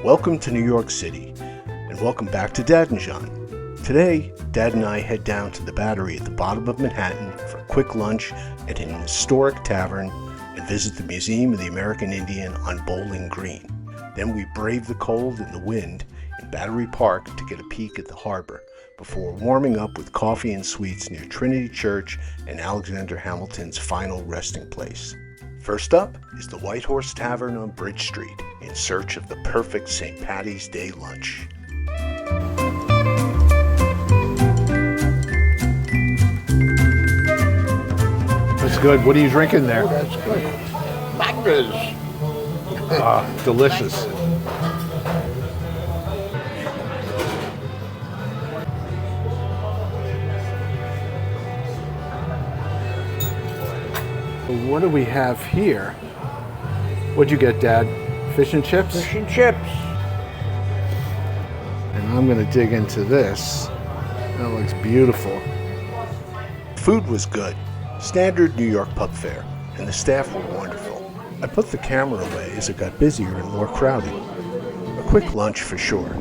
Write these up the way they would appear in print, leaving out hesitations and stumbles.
Welcome to New York City, and welcome back to Dad and Jon. Today, Dad and I head down to the Battery at the bottom of Manhattan for a quick lunch at an historic tavern and visit the Museum of the American Indian on Bowling Green. Then we brave the cold and the wind in Battery Park to get a peek at the harbor before warming up with coffee and sweets near Trinity Church and Alexander Hamilton's final resting place. First up is the White Horse Tavern on Bridge Street in search of the perfect St. Paddy's Day lunch. That's good. What are you drinking there? Oh, that's good. Mangoes. Delicious. What do we have here? What'd you get, Dad? Fish and chips? Fish and chips. And I'm gonna dig into this. That looks beautiful. Food was good. Standard New York pub fare, and the staff were wonderful. I put the camera away as it got busier and more crowded. A quick lunch for sure.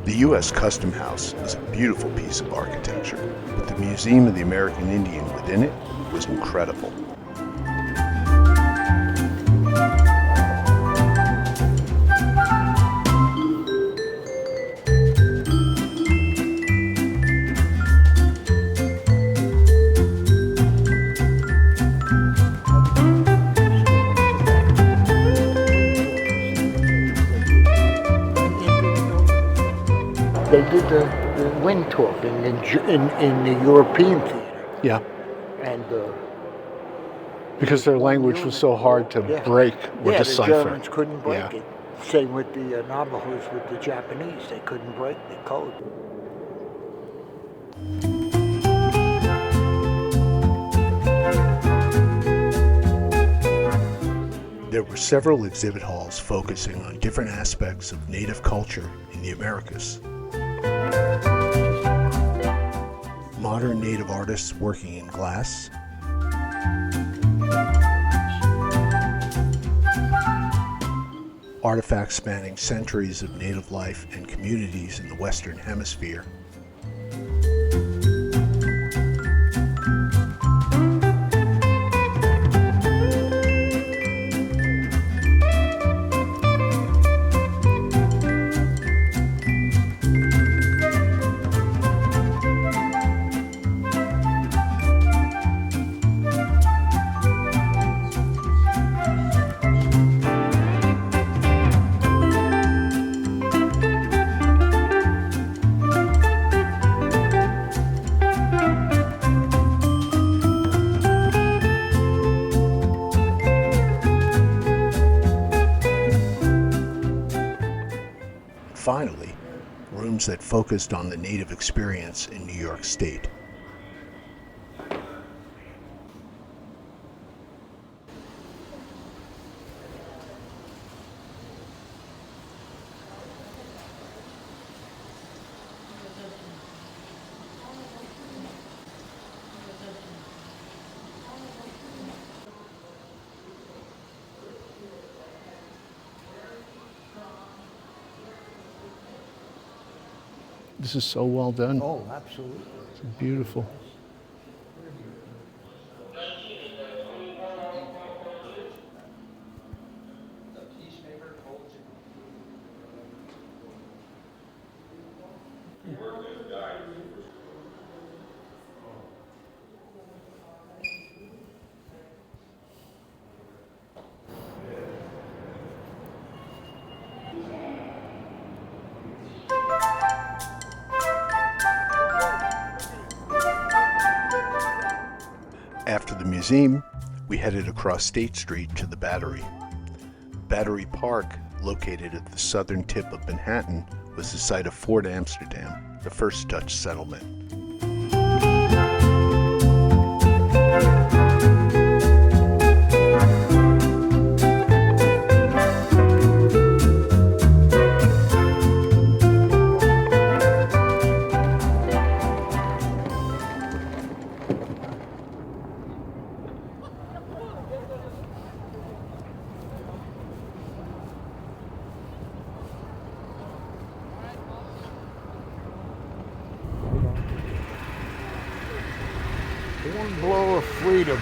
The U.S. Custom House is a beautiful piece of architecture, but the Museum of the American Indian within it was incredible. They did the wind talking in the European theater. Yeah, And because their language was so hard to break or decipher. the Germans couldn't break Yeah. it. Same with the Navajos with the Japanese. They couldn't break the code. There were several exhibit halls focusing on different aspects of Native culture in the Americas. Modern Native artists working in glass, artifacts spanning centuries of Native life and communities in the Western Hemisphere, finally, rooms that focused on the Native experience in New York State. This is so well done. Oh, absolutely. It's beautiful. After the museum, we headed across State Street to the Battery. Battery Park located at the southern tip of Manhattan, was the site of Fort Amsterdam, the first Dutch settlement. One blow of freedom.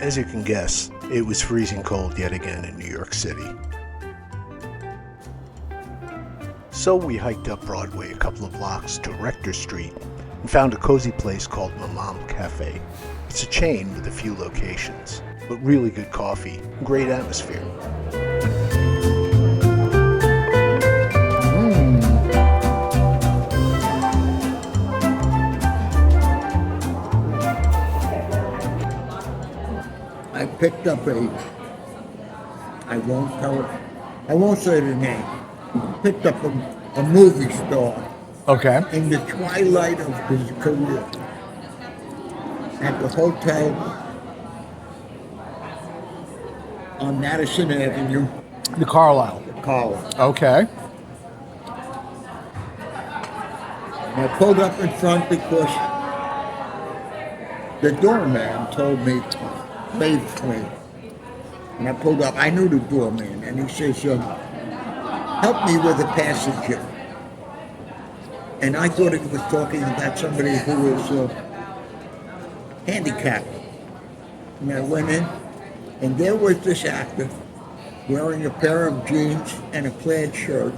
As you can guess, it was freezing cold yet again in New York City. So we hiked up Broadway a couple of blocks to Rector Street and found a cozy place called Mamam Cafe. It's a chain with a few locations, but really good coffee and great atmosphere. I picked up I won't say the name. Picked up a movie star Okay. in the twilight of his career at the hotel on Madison Avenue, The Carlisle. College. Okay. And I pulled up in front because the doorman told me, wave me. And I pulled up, I knew the doorman, and he says, help me with a passenger. And I thought he was talking about somebody who was handicapped. And I went in, and there was this actor wearing a pair of jeans and a plaid shirt,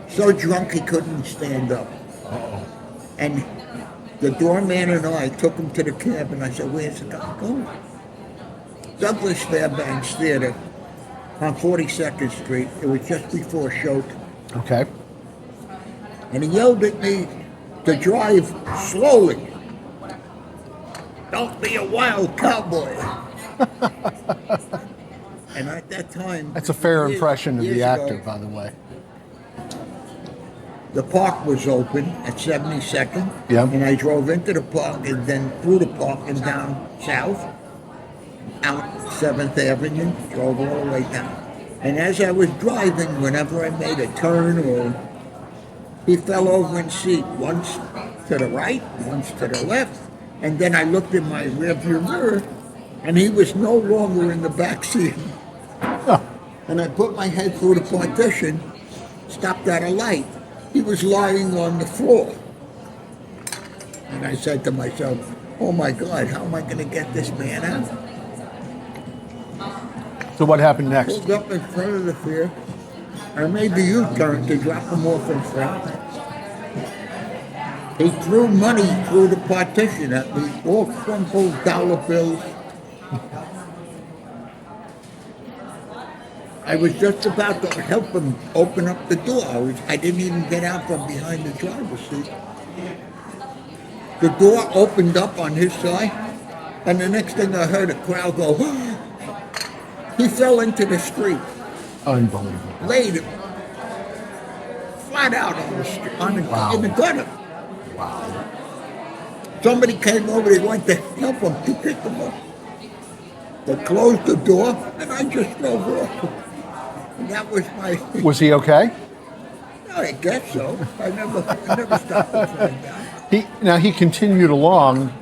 so drunk he couldn't stand up. And the doorman and I took him to the cab, and I said, where's the guy going? Douglas Fairbanks Theater on 42nd Street. It was just before showtime. Okay. And he yelled at me to drive slowly. Don't be a wild cowboy. And at that time... That's a fair years- impression of years the actor, ago, by the way. the park was open at 72nd. Yeah. And I drove into the park and then through the park and down south, out 7th Avenue, drove all the way down. And as I was driving, whenever I made a turn he fell over in seat, once to the right, once to the left, and then I looked in my rearview mirror, and he was no longer in the back seat. And I put my head through the partition, stopped at a light. He was lying on the floor. And I said to myself, oh my God, how am I going to get this man out? So what happened next? Pulled up in front of the theater. I made the U-turn to drop him off in front. He threw money through the partition at me, all crumpled dollar bills. I was just about to help him open up the door. I didn't even get out from behind the driver's seat. The door opened up on his side, and the next thing I heard, a crowd go, he fell into the street. Unbelievable. Laid flat out on the street, in the gutter. Wow. Somebody came over, they went to help him to pick him up. They closed the door, and I just drove off. And that was my... Was he okay? I guess so. I never stopped to find out. He continued along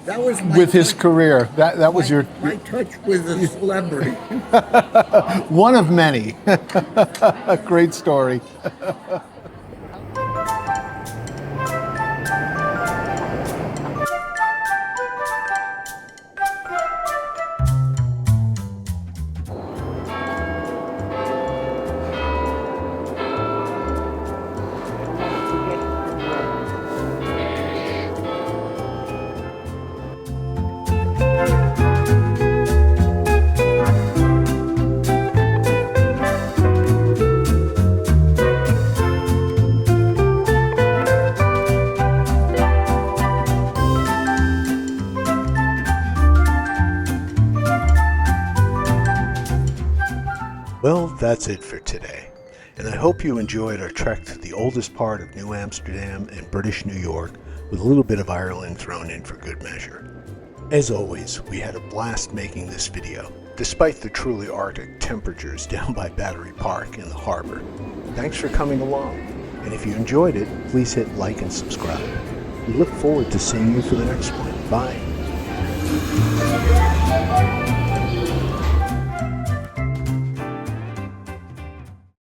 That was my with his touch- career. That was your my touch with a celebrity. one of many. Great story. Well, that's it for today. And I hope you enjoyed our trek to the oldest part of New Amsterdam and British New York, with a little bit of Ireland thrown in for good measure. As always, we had a blast making this video, despite the truly Arctic temperatures down by Battery Park in the harbor. Thanks for coming along, and if you enjoyed it, please hit like and subscribe. We look forward to seeing you for the next one. Bye.